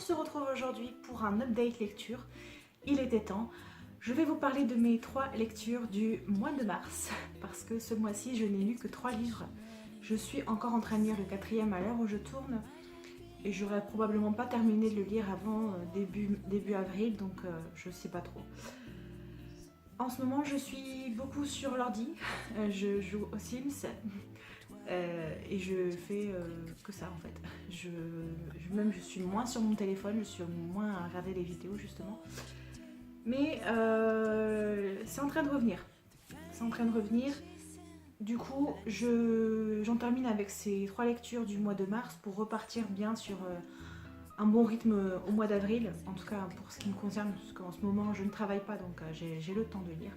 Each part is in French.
se retrouve aujourd'hui pour un update lecture. Il était temps. Je vais vous parler de mes 3 lectures du mois de mars, parce que ce mois-ci je n'ai lu que 3 livres. Je suis encore en train de lire le 4e à l'heure où je tourne, et j'aurais probablement pas terminé de le lire avant début avril, donc je sais pas trop. En ce moment je suis beaucoup sur l'ordi, je joue aux Sims, et je fais que ça en fait. Même je suis moins sur mon téléphone, je suis moins à regarder les vidéos justement. Mais c'est en train de revenir. C'est en train de revenir. Du coup, j'en termine avec ces 3 lectures du mois de mars pour repartir bien sur un bon rythme au mois d'avril. En tout cas pour ce qui me concerne, parce qu'en ce moment je ne travaille pas, donc j'ai le temps de lire.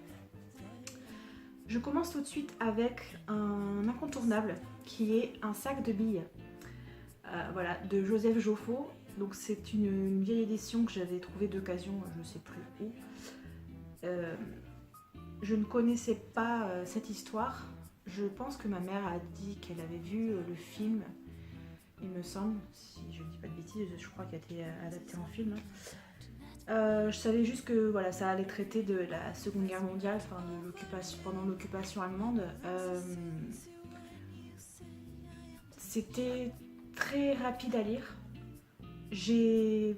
Je commence tout de suite avec un incontournable qui est Un sac de billes, voilà, de Joseph Joffo. Donc c'est une vieille édition que j'avais trouvée d'occasion, je ne sais plus où. Je ne connaissais pas cette histoire. Je pense que ma mère a dit qu'elle avait vu le film, il me semble, si je ne dis pas de bêtises, je crois qu'il a été adapté en film. Je savais juste que voilà, ça allait traiter de la Seconde Guerre mondiale, enfin, pendant l'occupation allemande. C'était très rapide à lire. J'ai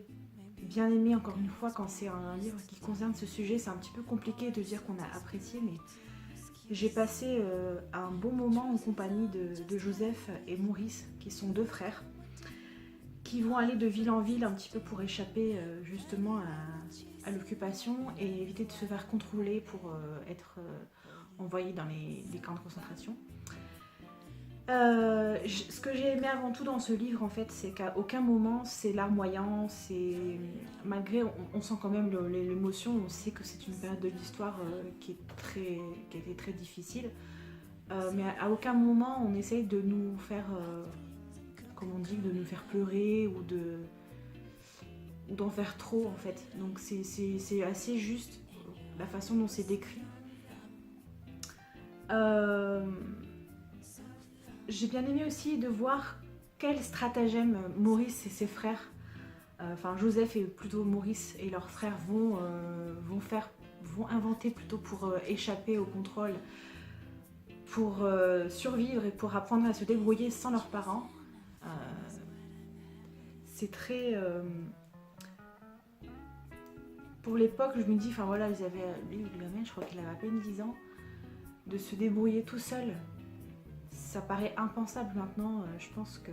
bien aimé, encore une fois, quand c'est un livre qui concerne ce sujet, c'est un petit peu compliqué de dire qu'on a apprécié, mais j'ai passé un bon moment en compagnie de Joseph et Maurice, qui sont 2 frères, qui vont aller de ville en ville un petit peu pour échapper justement à l'occupation et éviter de se faire contrôler pour être envoyés dans les camps de concentration. Ce que j'ai aimé avant tout dans ce livre en fait, c'est qu'à aucun moment c'est larmoyant, malgré on sent quand même l'émotion, on sait que c'est une période de l'histoire qui a été très difficile, mais à aucun moment on essaye de nous faire comme on dit, de nous faire pleurer ou d'en faire trop en fait. Donc c'est assez juste la façon dont c'est décrit. J'ai bien aimé aussi de voir quel stratagème Maurice et ses frères, enfin Joseph et plutôt Maurice et leurs frères vont inventer plutôt pour échapper au contrôle, pour survivre et pour apprendre à se débrouiller sans leurs parents. C'est très... pour l'époque, je me dis, enfin voilà, lui, le gamin, je crois qu'il avait à peine 10 ans, de se débrouiller tout seul. Ça paraît impensable maintenant, je pense que...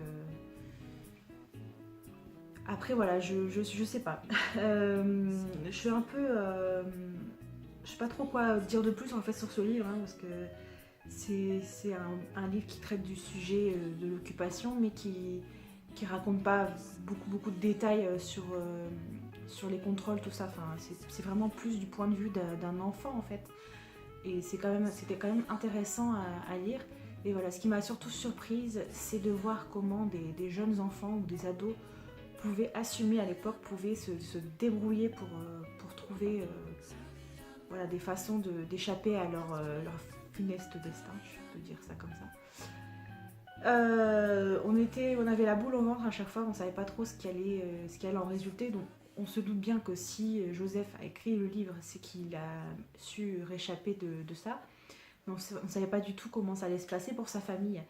Après voilà, je sais pas. Je suis un peu... je sais pas trop quoi dire de plus en fait sur ce livre, hein, parce que c'est un livre qui traite du sujet de l'occupation, mais qui raconte pas beaucoup de détails sur les contrôles, tout ça. Enfin, c'est vraiment plus du point de vue d'un enfant en fait. Et c'était quand même intéressant à lire. Et voilà, ce qui m'a surtout surprise, c'est de voir comment des jeunes enfants ou des ados pouvaient assumer à l'époque, pouvaient se débrouiller pour trouver voilà, des façons d'échapper à leur funeste destin, je peux dire ça comme ça. On avait la boule au ventre à chaque fois, on ne savait pas trop ce qui allait en résulter, donc on se doute bien que si Joseph a écrit le livre, c'est qu'il a su réchapper de ça. Mais on ne savait pas du tout comment ça allait se passer pour sa famille.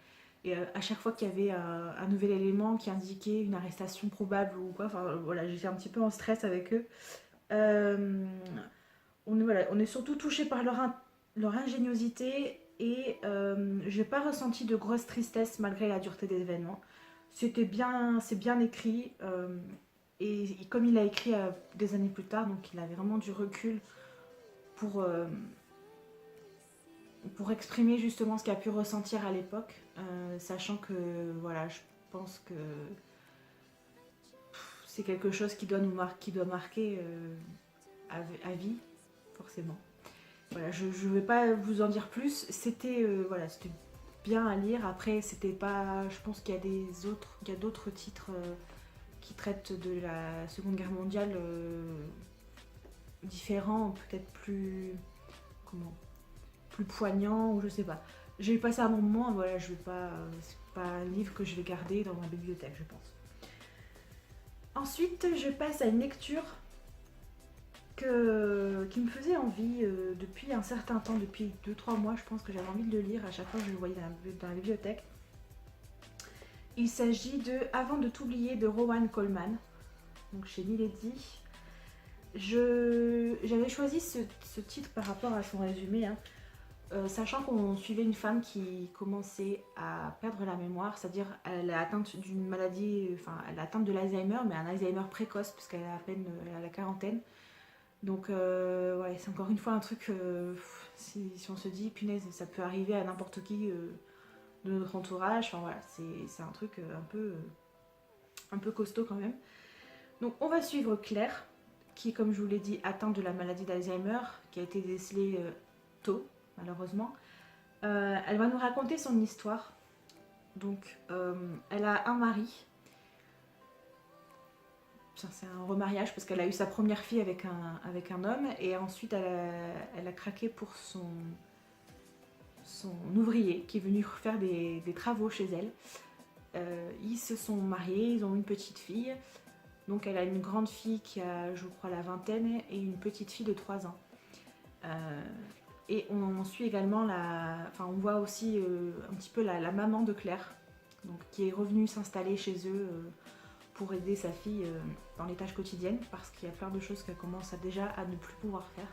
Et à chaque fois qu'il y avait un nouvel élément qui indiquait une arrestation probable ou quoi, enfin voilà, j'étais un petit peu en stress avec eux. On est surtout touché par leur ingéniosité et j'ai pas ressenti de grosse tristesse malgré la dureté des événements. C'est bien écrit et comme il a écrit des années plus tard, donc il avait vraiment du recul pour exprimer justement ce qu'il a pu ressentir à l'époque, sachant que voilà, je pense que c'est quelque chose qui doit marquer à vie, forcément. Voilà, je ne vais pas vous en dire plus. C'était bien à lire. Après, c'était pas. Je pense qu'il y a d'autres titres qui traitent de la Seconde Guerre mondiale différents, peut-être plus poignants, ou je sais pas. J'ai passé un bon moment. Voilà, c'est pas un livre que je vais garder dans ma bibliothèque, je pense. Ensuite, je passe à une lecture qui me faisait envie depuis un certain temps, depuis 2-3 mois, je pense que j'avais envie de le lire. À chaque fois que je le voyais dans la bibliothèque. Il s'agit de Avant de t'oublier de Rowan Coleman, donc chez Milady. J'avais choisi ce titre par rapport à son résumé, hein, sachant qu'on suivait une femme qui commençait à perdre la mémoire, c'est-à-dire elle est atteinte d'une maladie, enfin elle est atteinte de l'Alzheimer, mais un Alzheimer précoce puisqu'elle a à peine la quarantaine. Donc ouais, c'est encore une fois un truc, si on se dit, punaise, ça peut arriver à n'importe qui de notre entourage, enfin voilà, c'est un truc un peu costaud quand même. Donc on va suivre Claire, qui comme je vous l'ai dit, atteinte de la maladie d'Alzheimer, qui a été décelée tôt, malheureusement. Elle va nous raconter son histoire. Donc elle a un mari. C'est un remariage parce qu'elle a eu sa première fille avec un homme et ensuite elle a craqué pour son ouvrier qui est venu faire des travaux chez elle. Ils se sont mariés, ils ont une petite fille. Donc elle a une grande fille qui a, je crois, la vingtaine et une petite fille de 3 ans. Et on suit également on voit aussi un petit peu la maman de Claire, donc, qui est revenue s'installer chez eux pour aider sa fille dans les tâches quotidiennes, parce qu'il y a plein de choses qu'elle commence déjà à ne plus pouvoir faire.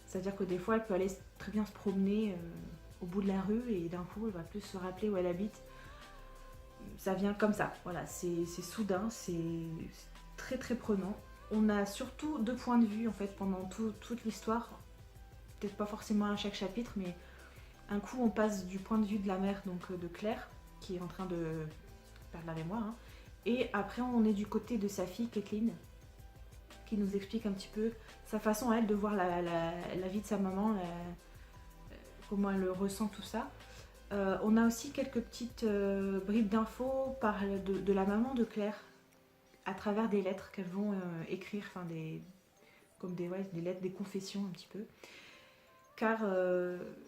C'est-à-dire que des fois, elle peut aller très bien se promener au bout de la rue et d'un coup, elle va plus se rappeler où elle habite. Ça vient comme ça, voilà, c'est soudain, c'est très très prenant. On a surtout 2 points de vue en fait pendant toute l'histoire, peut-être pas forcément à chaque chapitre, mais un coup on passe du point de vue de la mère, donc de Claire, qui est en train de perdre la mémoire, hein, et après on est du côté de sa fille Kathleen, qui nous explique un petit peu sa façon à elle de voir la vie de sa maman, comment elle ressent tout ça. On a aussi quelques petites bribes d'infos de la maman de Claire à travers des lettres qu'elles vont écrire, comme des lettres, des confessions un petit peu. Car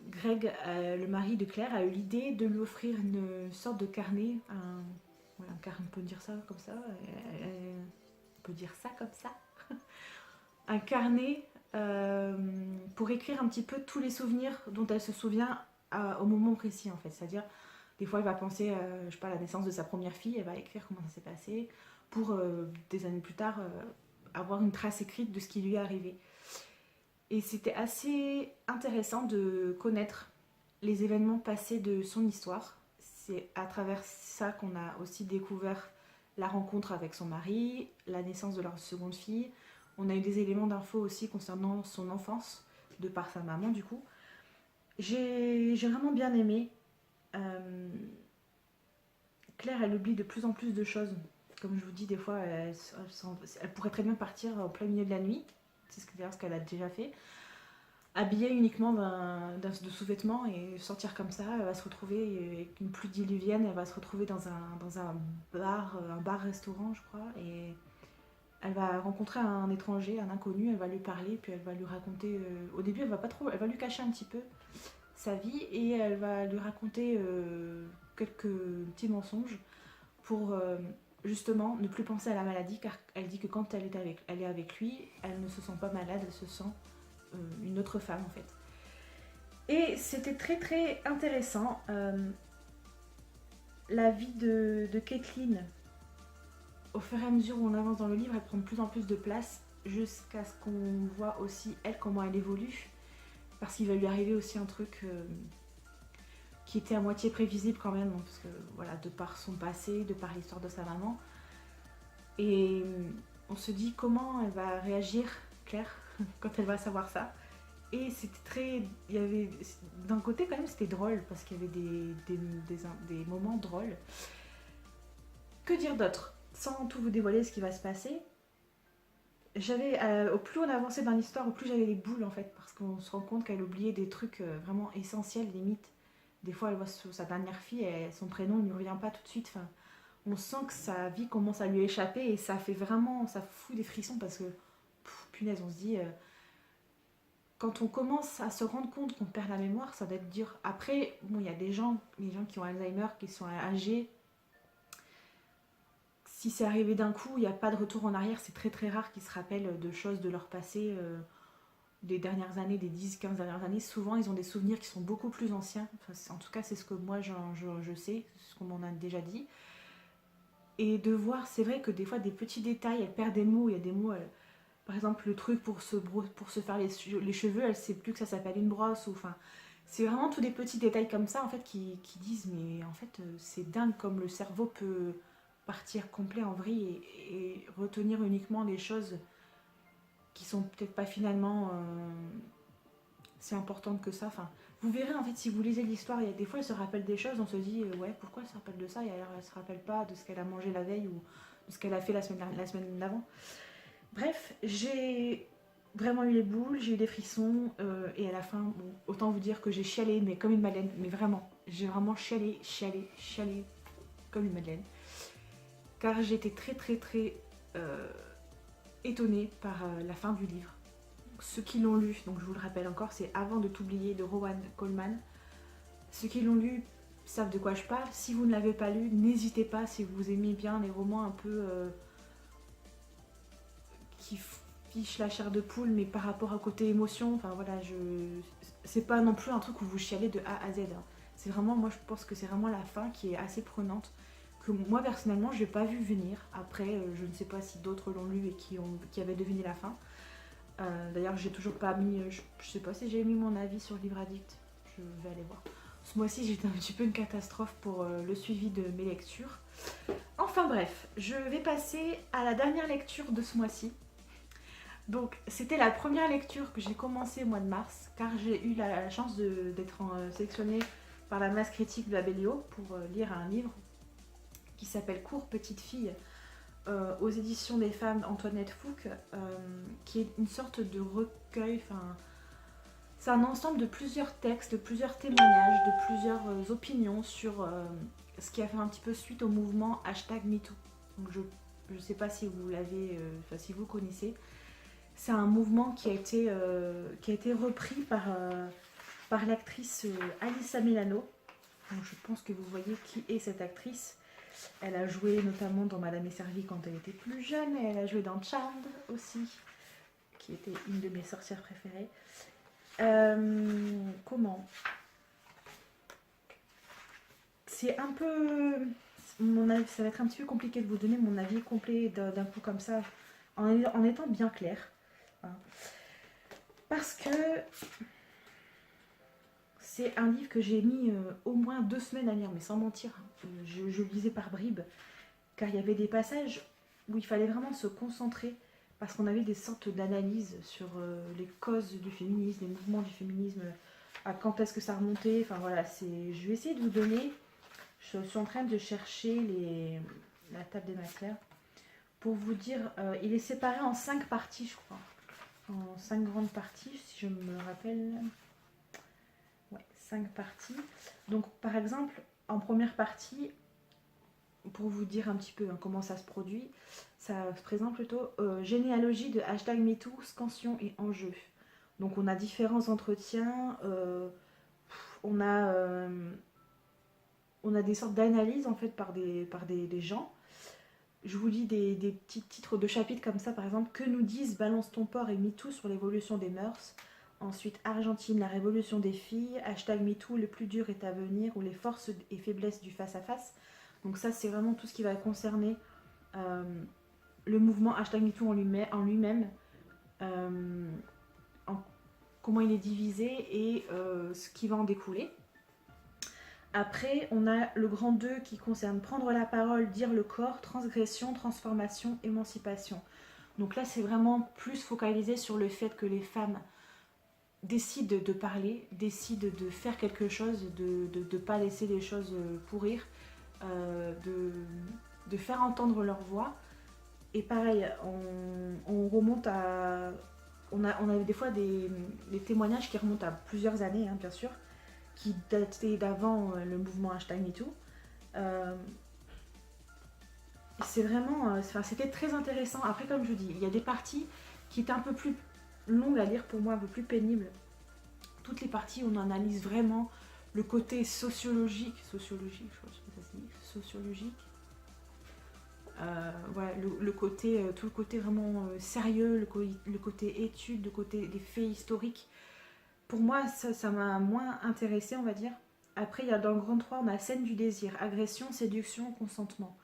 Greg, le mari de Claire, a eu l'idée de lui offrir une sorte de carnet, on peut dire ça comme ça, on peut dire ça comme ça, un carnet pour écrire un petit peu tous les souvenirs dont elle se souvient au moment précis en fait. C'est-à-dire, des fois elle va penser, je sais pas, à la naissance de sa première fille, elle va écrire comment ça s'est passé, pour des années plus tard avoir une trace écrite de ce qui lui est arrivé. Et c'était assez intéressant de connaître les événements passés de son histoire. C'est à travers ça qu'on a aussi découvert la rencontre avec son mari, la naissance de leur seconde fille. On a eu des éléments d'infos aussi concernant son enfance, de par sa maman du coup. J'ai vraiment bien aimé. Claire, elle oublie de plus en plus de choses. Comme je vous dis, des fois, elle pourrait très bien partir au plein milieu de la nuit. C'est d'ailleurs ce qu'elle a déjà fait. Habillée uniquement de sous-vêtements et sortir comme ça, elle va se retrouver avec une pluie diluvienne, elle va se retrouver dans un bar-restaurant, je crois, et elle va rencontrer un étranger, un inconnu, elle va lui parler, puis elle va lui raconter. Au début, elle va lui cacher un petit peu sa vie et elle va lui raconter quelques petits mensonges pour justement ne plus penser à la maladie, car elle dit que quand elle est avec lui, elle ne se sent pas malade, elle se sent une autre femme en fait. Et c'était très très intéressant. La vie de Kathleen, au fur et à mesure où on avance dans le livre, elle prend de plus en plus de place jusqu'à ce qu'on voit aussi elle comment elle évolue, parce qu'il va lui arriver aussi un truc qui était à moitié prévisible quand même, parce que voilà, de par son passé, de par l'histoire de sa maman. Et on se dit comment elle va réagir, Claire, quand elle va savoir ça. Et c'était très... Il y avait... D'un côté quand même c'était drôle, parce qu'il y avait des moments drôles. Que dire d'autre? Sans tout vous dévoiler ce qui va se passer. Au plus on avançait dans l'histoire, au plus j'avais les boules en fait, parce qu'on se rend compte qu'elle oubliait des trucs vraiment essentiels, limite. Des fois elle voit sa dernière fille et son prénom ne lui revient pas tout de suite. Enfin, on sent que sa vie commence à lui échapper et ça fout des frissons parce que, punaise, on se dit... quand on commence à se rendre compte qu'on perd la mémoire, ça doit être dur. Après, bon, il y a les gens qui ont Alzheimer, qui sont âgés, si c'est arrivé d'un coup, il n'y a pas de retour en arrière. C'est très très rare qu'ils se rappellent de choses de leur passé, des dernières années, des 10-15 dernières années. Souvent, ils ont des souvenirs qui sont beaucoup plus anciens. Enfin, en tout cas, c'est ce que moi je sais, ce qu'on m'en a déjà dit. Et de voir, c'est vrai que des fois, des petits détails, elle perd des mots. Il y a des mots, par exemple, le truc pour se faire les cheveux, elle sait plus que ça s'appelle une brosse. Ou, enfin, c'est vraiment tous des petits détails comme ça, en fait, qui disent, mais en fait, c'est dingue comme le cerveau peut partir complet en vrille et retenir uniquement les choses qui sont peut-être pas finalement si importantes que ça. Enfin, vous verrez, en fait, si vous lisez l'histoire, il y a des fois, elle se rappelle des choses, on se dit, ouais, pourquoi elle se rappelle de ça, et alors elle se rappelle pas de ce qu'elle a mangé la veille ou de ce qu'elle a fait la semaine d'avant. Bref, j'ai vraiment eu les boules, j'ai eu des frissons, et à la fin, bon, autant vous dire que j'ai chialé, mais comme une madeleine, mais vraiment, j'ai vraiment chialé comme une madeleine, car j'étais très très très étonnée par la fin du livre. Ceux qui l'ont lu, donc je vous le rappelle encore, c'est Avant de t'oublier de Rowan Coleman. Ceux qui l'ont lu savent de quoi je parle. Si vous ne l'avez pas lu, n'hésitez pas, si vous aimez bien les romans un peu qui fichent la chair de poule, mais par rapport à côté émotion, enfin voilà, c'est pas non plus un truc où vous chialez de A à Z. Hein. C'est vraiment, moi je pense que c'est vraiment la fin qui est assez prenante, que moi personnellement je n'ai pas vu venir. Après, je ne sais pas si d'autres l'ont lu et qui avaient deviné la fin. D'ailleurs, j'ai toujours pas mis, je sais pas si j'ai mis mon avis sur Livre Addict, je vais aller voir. Ce mois-ci, j'étais un petit peu une catastrophe pour le suivi de mes lectures. Enfin bref, je vais passer à la dernière lecture de ce mois-ci. Donc, c'était la première lecture que j'ai commencée au mois de mars, car j'ai eu la chance d'être sélectionnée par la masse critique de Abellio pour lire un livre qui s'appelle Cours petite fille, aux éditions des femmes Antoinette Fouque, qui est une sorte de recueil, c'est un ensemble de plusieurs textes, de plusieurs témoignages, de plusieurs opinions sur ce qui a fait un petit peu suite au mouvement #MeToo. Donc je ne sais pas si vous l'avez, si vous connaissez. C'est un mouvement qui a été repris par l'actrice Alyssa Milano. Donc je pense que vous voyez qui est cette actrice. Elle a joué notamment dans Madame est servie quand elle était plus jeune, et elle a joué dans Charmed aussi, qui était une de mes sorcières préférées. Comment C'est un peu... Mon avis, ça va être un petit peu compliqué de vous donner mon avis complet d'un coup comme ça, en étant bien clair. Hein. Parce que c'est un livre que j'ai mis au moins 2 semaines à lire, mais sans mentir. Je lisais par bribes, car il y avait des passages où il fallait vraiment se concentrer, parce qu'on avait des sortes d'analyses sur les causes du féminisme, les mouvements du féminisme, à quand est-ce que ça remontait. Enfin voilà, je vais essayer de vous donner, je suis en train de chercher la table des matières, pour vous dire, il est séparé en 5 parties, je crois. En 5 grandes parties, si je me rappelle. Ouais, 5 parties. Donc par exemple, en première partie, pour vous dire un petit peu comment ça se produit, ça se présente plutôt généalogie de #MeToo, scansion et enjeux. Donc on a différents entretiens, on a des sortes d'analyses en fait par des gens. Je vous lis des petits titres de chapitres comme ça, par exemple, que nous disent Balance ton port et MeToo sur l'évolution des mœurs. Ensuite, Argentine, la révolution des filles, #MeToo, le plus dur est à venir, ou les forces et faiblesses du face-à-face. Donc ça, c'est vraiment tout ce qui va concerner le mouvement #MeToo en lui-même, comment il est divisé et ce qui va en découler. Après, on a le grand 2 qui concerne prendre la parole, dire le corps, transgression, transformation, émancipation. Donc là, c'est vraiment plus focalisé sur le fait que les femmes décident de parler, décident de faire quelque chose, de ne pas laisser les choses pourrir, de faire entendre leur voix. Et pareil, on remonte à... On a des fois des témoignages qui remontent à plusieurs années, hein, bien sûr, qui dataient d'avant le mouvement #MeToo. C'est vraiment... c'était très intéressant. Après, comme je dis, il y a des parties qui étaient un peu plus longues à lire pour moi, un peu plus pénibles. Toutes les parties, on analyse vraiment le côté sociologique, je crois que ça se dit, sociologique. Voilà, tout le côté vraiment sérieux, le côté étude, le côté des faits historiques. Pour moi, ça m'a moins intéressé, on va dire. Après, il y a dans le grand 3, on a scène du désir, agression, séduction, consentement.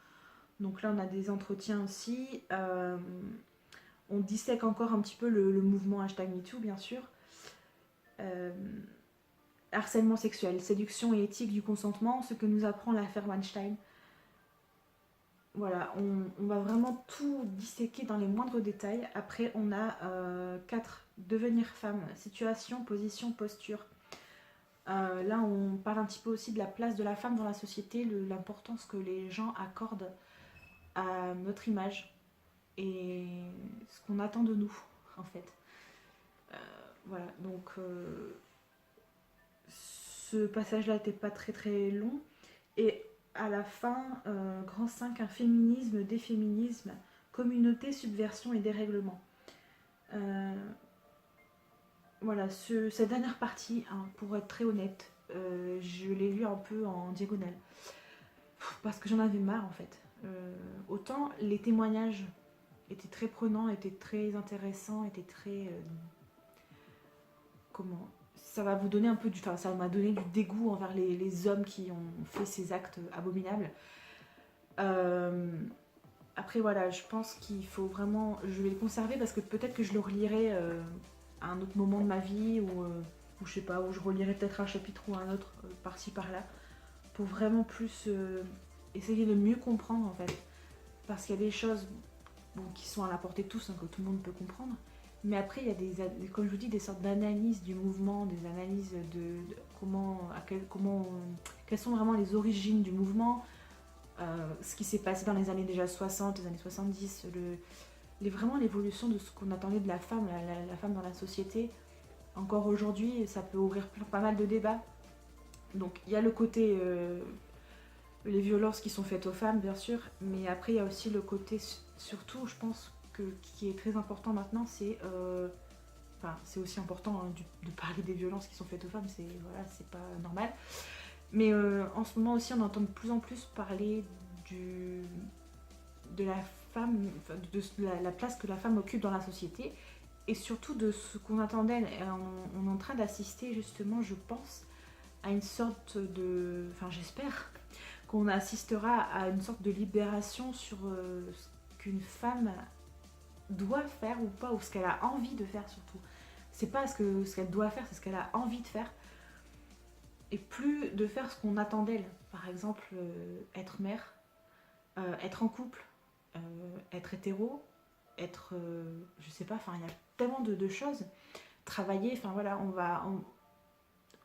Donc là, on a des entretiens aussi. On dissèque encore un petit peu le mouvement #MeToo, bien sûr. Euh, Harcèlement sexuel, séduction et éthique du consentement, ce que nous apprend l'affaire Weinstein. Voilà, on va vraiment tout disséquer dans les moindres détails. Après, on a 4, devenir femme, situation, position, posture. Là, on parle un petit peu aussi de la place de la femme dans la société, l'importance que les gens accordent à notre image et ce qu'on attend de nous, en fait. Voilà, donc ce passage-là n'était pas très très long. Et à la fin, grand 5, un féminisme, déféminisme, communauté, subversion et dérèglement. Voilà, cette dernière partie, hein, pour être très honnête, je l'ai lu un peu en diagonale. Parce que j'en avais marre en fait. Autant les témoignages étaient très prenants, étaient très intéressants, étaient très... comment ça va vous donner un peu du... Enfin, ça m'a donné du dégoût envers les hommes qui ont fait ces actes abominables. Après voilà, je pense qu'il faut vraiment... Je vais le conserver parce que peut-être que je le relirai à un autre moment de ma vie ou je sais pas, où je relirai peut-être un chapitre ou un autre par-ci par-là pour vraiment plus essayer de mieux comprendre en fait. Parce qu'il y a des choses qui sont à la portée de tous, hein, que tout le monde peut comprendre. Mais après, il y a comme je vous dis, des sortes d'analyses du mouvement, des analyses de quelles sont vraiment les origines du mouvement, ce qui s'est passé dans les années déjà 60, les années 70, vraiment l'évolution de ce qu'on attendait de la femme, la femme dans la société. Encore aujourd'hui, ça peut ouvrir pas mal de débats. Donc il y a le côté, les violences qui sont faites aux femmes, bien sûr, mais après il y a aussi le côté, surtout, je pense, qui est très important maintenant, c'est aussi important hein, de parler des violences qui sont faites aux femmes, c'est pas normal. Mais en ce moment aussi, on entend de plus en plus parler de la femme, de la place que la femme occupe dans la société, et surtout de ce qu'on attendait. On est en train d'assister justement, je pense, à une sorte de... Enfin, j'espère qu'on assistera à une sorte de libération sur ce qu'une femme doit faire ou pas, ou ce qu'elle a envie de faire surtout. C'est pas ce qu'elle doit faire, c'est ce qu'elle a envie de faire. Et plus de faire ce qu'on attend d'elle. Par exemple, être mère, être en couple, être hétéro, être... je sais pas, enfin il y a tellement de choses. Travailler, enfin voilà, on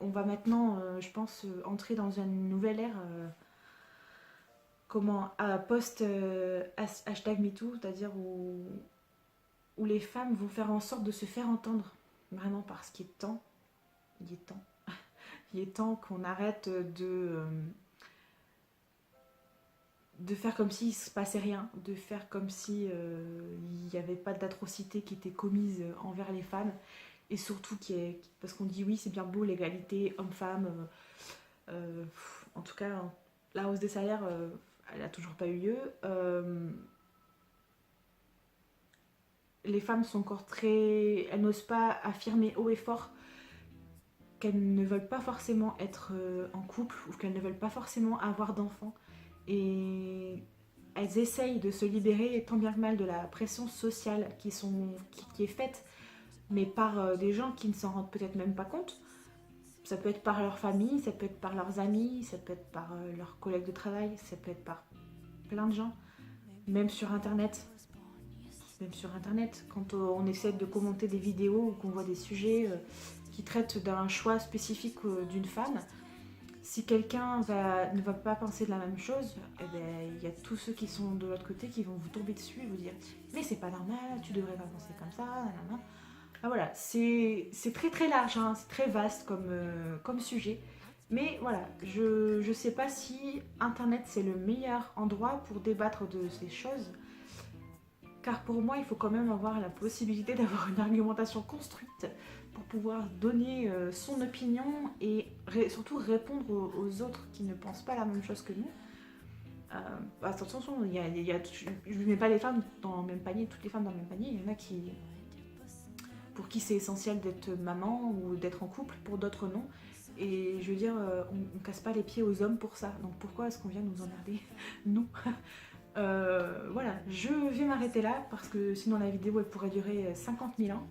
va maintenant, je pense, entrer dans une nouvelle ère... post #MeToo, c'est-à-dire où les femmes vont faire en sorte de se faire entendre, vraiment parce qu'il est temps, il est temps, il est temps qu'on arrête de faire comme s'il ne se passait rien, de faire comme si il n'y avait pas d'atrocité qui était commise envers les femmes, et surtout parce qu'on dit oui c'est bien beau l'égalité homme-femme, en tout cas la hausse des salaires elle n'a toujours pas eu lieu. Les femmes sont encore très... Elles n'osent pas affirmer haut et fort qu'elles ne veulent pas forcément être en couple ou qu'elles ne veulent pas forcément avoir d'enfants. Et elles essayent de se libérer tant bien que mal de la pression sociale qui est faite, mais par des gens qui ne s'en rendent peut-être même pas compte. Ça peut être par leur famille, ça peut être par leurs amis, ça peut être par leurs collègues de travail, ça peut être par plein de gens, même sur internet. Même sur internet, quand on essaie de commenter des vidéos ou qu'on voit des sujets qui traitent d'un choix spécifique d'une femme, si quelqu'un ne va pas penser de la même chose, eh ben, y a tous ceux qui sont de l'autre côté qui vont vous tomber dessus et vous dire mais c'est pas normal, tu devrais pas penser comme ça, nanana. Ah, voilà, c'est très très large, hein, c'est très vaste comme sujet. Mais voilà, je sais pas si internet c'est le meilleur endroit pour débattre de ces choses. Car pour moi, il faut quand même avoir la possibilité d'avoir une argumentation construite pour pouvoir donner son opinion et surtout répondre aux autres qui ne pensent pas la même chose que nous. Attention, je ne mets pas les femmes dans le même panier, toutes les femmes dans le même panier. Il y en a pour qui c'est essentiel d'être maman ou d'être en couple, pour d'autres non. Et je veux dire, on casse pas les pieds aux hommes pour ça. Donc pourquoi est-ce qu'on vient nous emmerder? Non. Voilà, je vais m'arrêter là parce que sinon la vidéo elle pourrait durer 50 000 ans.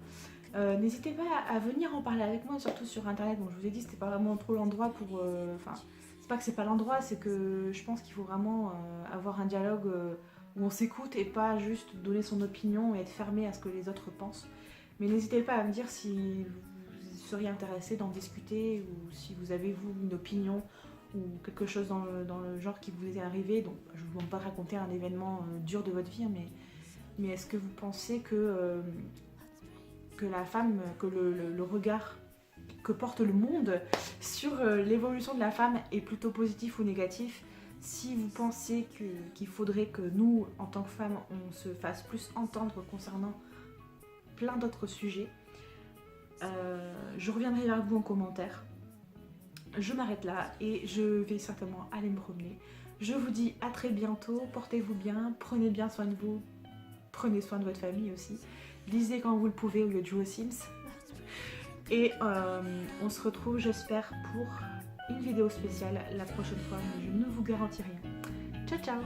N'hésitez pas à venir en parler avec moi, surtout sur internet. Bon, je vous ai dit, c'était pas vraiment trop l'endroit pour. Enfin, c'est pas que c'est pas l'endroit, c'est que je pense qu'il faut vraiment avoir un dialogue où on s'écoute et pas juste donner son opinion et être fermé à ce que les autres pensent. Mais n'hésitez pas à me dire si vous seriez intéressé d'en discuter ou si vous avez vous une opinion ou quelque chose dans le genre qui vous est arrivé. Donc, je ne vous vais pas raconter un événement dur de votre vie, mais est-ce que vous pensez que la femme, que le regard que porte le monde sur l'évolution de la femme est plutôt positif ou négatif? Si vous pensez qu'il faudrait que nous, en tant que femmes, on se fasse plus entendre concernant plein d'autres sujets, je reviendrai vers vous en commentaire. Je m'arrête là et je vais certainement aller me promener. Je vous dis à très bientôt, portez-vous bien, prenez bien soin de vous, prenez soin de votre famille aussi. Lisez quand vous le pouvez au lieu de jouer aux Sims. Et on se retrouve, j'espère, pour une vidéo spéciale la prochaine fois, mais je ne vous garantis rien. Ciao ciao!